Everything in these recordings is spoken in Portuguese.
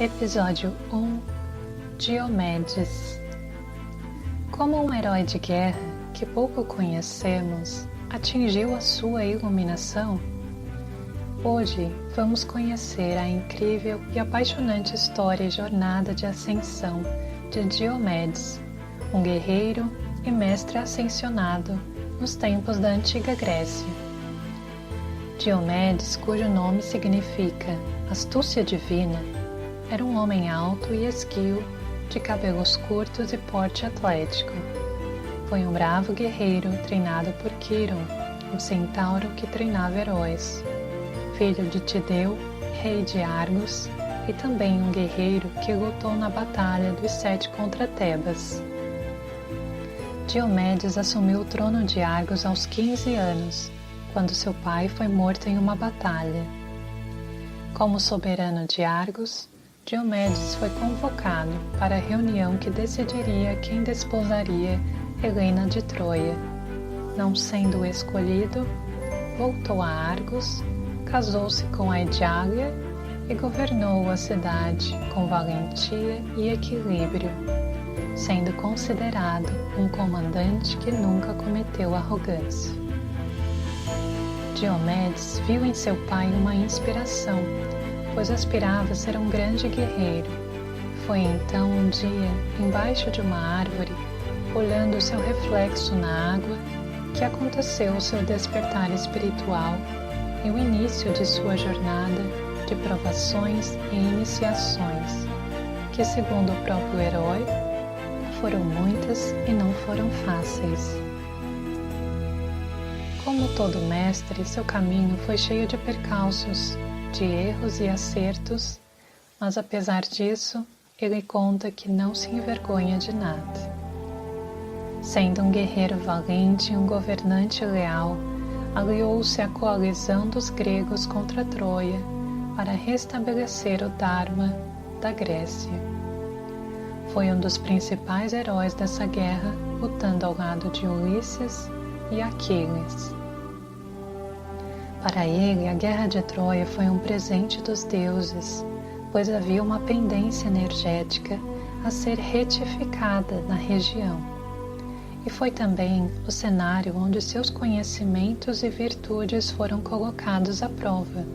Episódio 1 Diomedes. Como um herói de guerra que pouco conhecemos atingiu a sua iluminação, hoje vamos conhecer a incrível e apaixonante história e jornada de ascensão de Diomedes, um guerreiro e mestre ascensionado nos tempos da antiga Grécia. Diomedes, cujo nome significa astúcia divina, era um homem alto e esguio, de cabelos curtos e porte atlético. Foi um bravo guerreiro treinado por Quiron, um centauro que treinava heróis. Filho de Tideu, rei de Argos, e também um guerreiro que lutou na batalha dos 7 contra Tebas. Diomedes assumiu o trono de Argos aos 15 anos, quando seu pai foi morto em uma batalha. Como soberano de Argos, Diomedes foi convocado para a reunião que decidiria quem desposaria Helena de Troia. Não sendo escolhido, voltou a Argos, casou-se com a Edíalia e governou a cidade com valentia e equilíbrio, sendo considerado um comandante que nunca cometeu arrogância. Diomedes viu em seu pai uma inspiração, pois aspirava a ser um grande guerreiro. Foi então um dia, embaixo de uma árvore, olhando seu reflexo na água, que aconteceu o seu despertar espiritual e o início de sua jornada de provações e iniciações, que, segundo o próprio herói, foram muitas e não foram fáceis. Como todo mestre, seu caminho foi cheio de percalços, de erros e acertos, mas apesar disso, ele conta que não se envergonha de nada. Sendo um guerreiro valente e um governante leal, aliou-se à coalizão dos gregos contra Troia para restabelecer o Dharma da Grécia. Foi um dos principais heróis dessa guerra, lutando ao lado de Ulisses e Aquiles. Para ele, a guerra de Troia foi um presente dos deuses, pois havia uma pendência energética a ser retificada na região. E foi também o cenário onde seus conhecimentos e virtudes foram colocados à prova,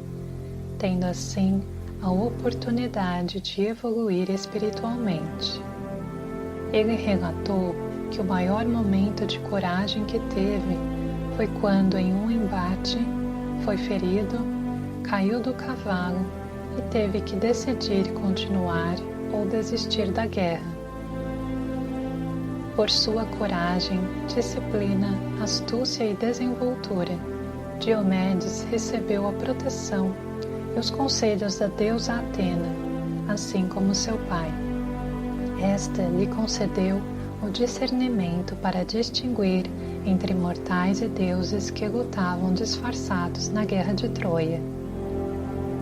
tendo assim a oportunidade de evoluir espiritualmente. Ele relatou que o maior momento de coragem que teve foi quando, em um embate, foi ferido, caiu do cavalo e teve que decidir continuar ou desistir da guerra. Por sua coragem, disciplina, astúcia e desenvoltura, Diomedes recebeu a proteção e os conselhos da deusa Atena, assim como seu pai. Esta lhe concedeu o discernimento para distinguir entre mortais e deuses que lutavam disfarçados na guerra de Troia.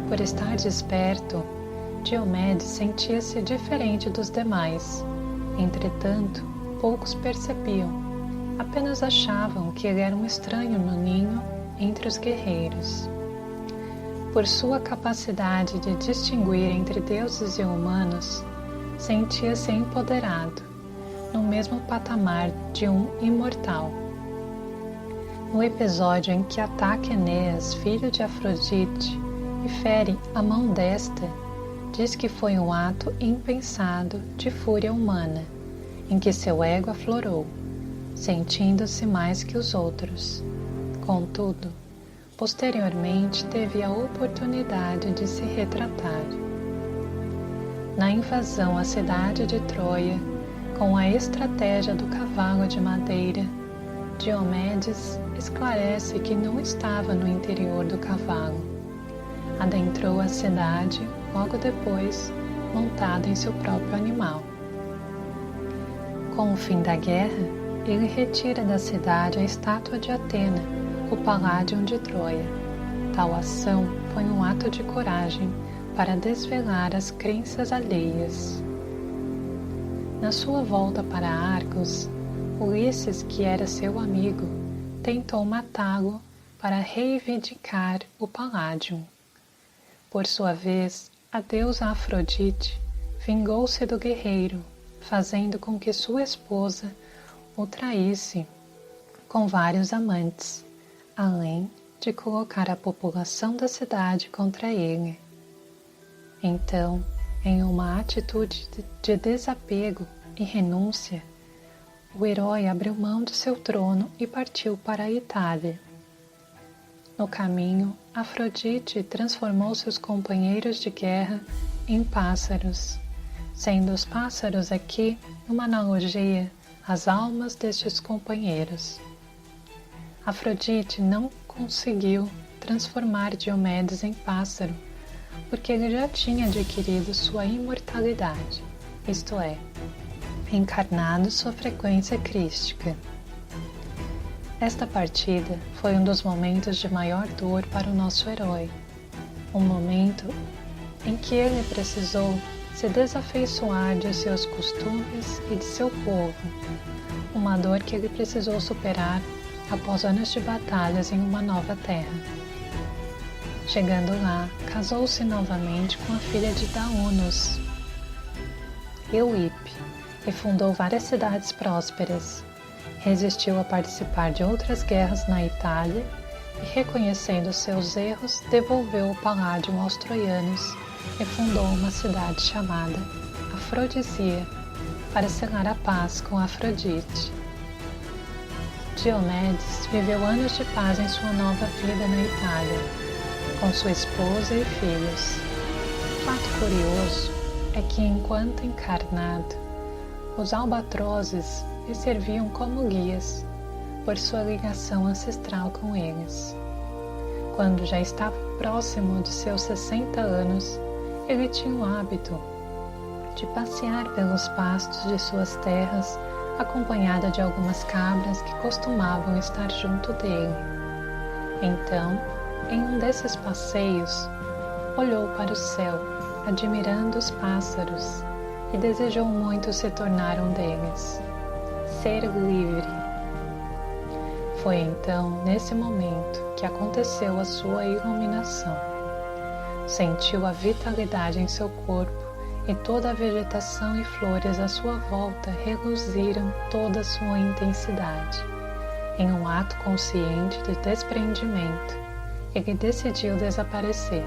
Por estar desperto, Diomedes sentia-se diferente dos demais. Entretanto, poucos percebiam, apenas achavam que ele era um estranho no ninho entre os guerreiros. Por sua capacidade de distinguir entre deuses e humanos, sentia-se empoderado, no mesmo patamar de um imortal. No episódio em que ataca Enéas, filho de Afrodite, e fere a mão desta, diz que foi um ato impensado de fúria humana, em que seu ego aflorou, sentindo-se mais que os outros. Contudo, posteriormente teve a oportunidade de se retratar. Na invasão à cidade de Troia, com a estratégia do cavalo de madeira, Diomedes esclarece que não estava no interior do cavalo. Adentrou a cidade logo depois, montado em seu próprio animal. Com o fim da guerra, ele retira da cidade a estátua de Atena, o Paládio de Troia. Tal ação foi um ato de coragem para desvelar as crenças alheias. Na sua volta para Argos, Ulisses, que era seu amigo, tentou matá-lo para reivindicar o Paládio. Por sua vez, a deusa Afrodite vingou-se do guerreiro, fazendo com que sua esposa o traísse com vários amantes, além de colocar a população da cidade contra ele. Então, em uma atitude de desapego e renúncia, o herói abriu mão do seu trono e partiu para a Itália. No caminho, Afrodite transformou seus companheiros de guerra em pássaros, sendo os pássaros aqui uma analogia às almas destes companheiros. Afrodite não conseguiu transformar Diomedes em pássaro, porque ele já tinha adquirido sua imortalidade, isto é, encarnado sua frequência crística. Esta partida foi um dos momentos de maior dor para o nosso herói, um momento em que ele precisou se desafeiçoar de seus costumes e de seu povo, uma dor que ele precisou superar após anos de batalhas em uma nova terra. Chegando lá, casou-se novamente com a filha de Daonos, Euípe, e fundou várias cidades prósperas. Resistiu a participar de outras guerras na Itália e, reconhecendo seus erros, devolveu o paládio aos troianos e fundou uma cidade chamada Afrodisia para selar a paz com Afrodite. Diomedes viveu anos de paz em sua nova vida na Itália, com sua esposa e filhos. Fato curioso é que, enquanto encarnado, os albatrozes lhe serviam como guias, por sua ligação ancestral com eles. Quando já estava próximo de seus 60 anos, ele tinha o hábito de passear pelos pastos de suas terras, acompanhada de algumas cabras que costumavam estar junto dele. Então, em um desses passeios, olhou para o céu, admirando os pássaros, e desejou muito se tornar um deles. Ser livre. Foi então, nesse momento, que aconteceu a sua iluminação. Sentiu a vitalidade em seu corpo e toda a vegetação e flores à sua volta reluziram toda a sua intensidade. Em um ato consciente de desprendimento, ele decidiu desaparecer.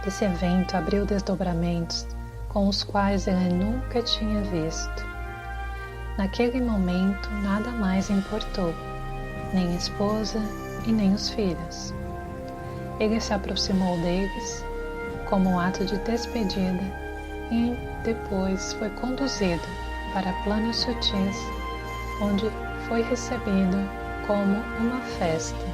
Esse evento abriu desdobramentos com os quais ele nunca tinha visto. Naquele momento, nada mais importou, nem a esposa e nem os filhos. Ele se aproximou deles como um ato de despedida e depois foi conduzido para planos sutis, onde foi recebido como uma festa.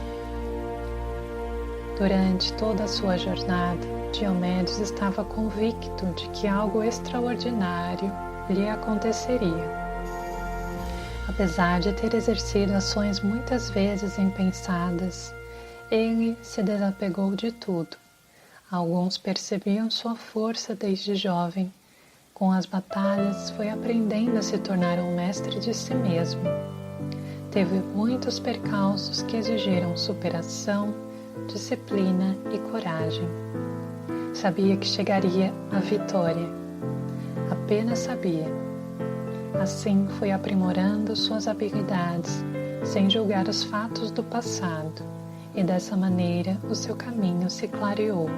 Durante toda a sua jornada, Diomedes estava convicto de que algo extraordinário lhe aconteceria. Apesar de ter exercido ações muitas vezes impensadas, ele se desapegou de tudo. Alguns percebiam sua força desde jovem. Com as batalhas, foi aprendendo a se tornar um mestre de si mesmo. Teve muitos percalços que exigiram superação, disciplina e coragem. Sabia que chegaria à vitória. Apenas sabia. Assim foi aprimorando suas habilidades, sem julgar os fatos do passado, e dessa maneira o seu caminho se clareou.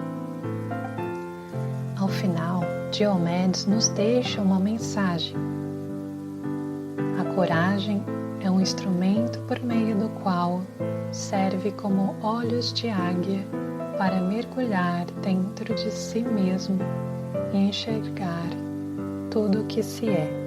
Ao final, Diomedes nos deixa uma mensagem. A coragem é um instrumento por meio do qual serve como olhos de águia para mergulhar dentro de si mesmo e enxergar tudo o que se é.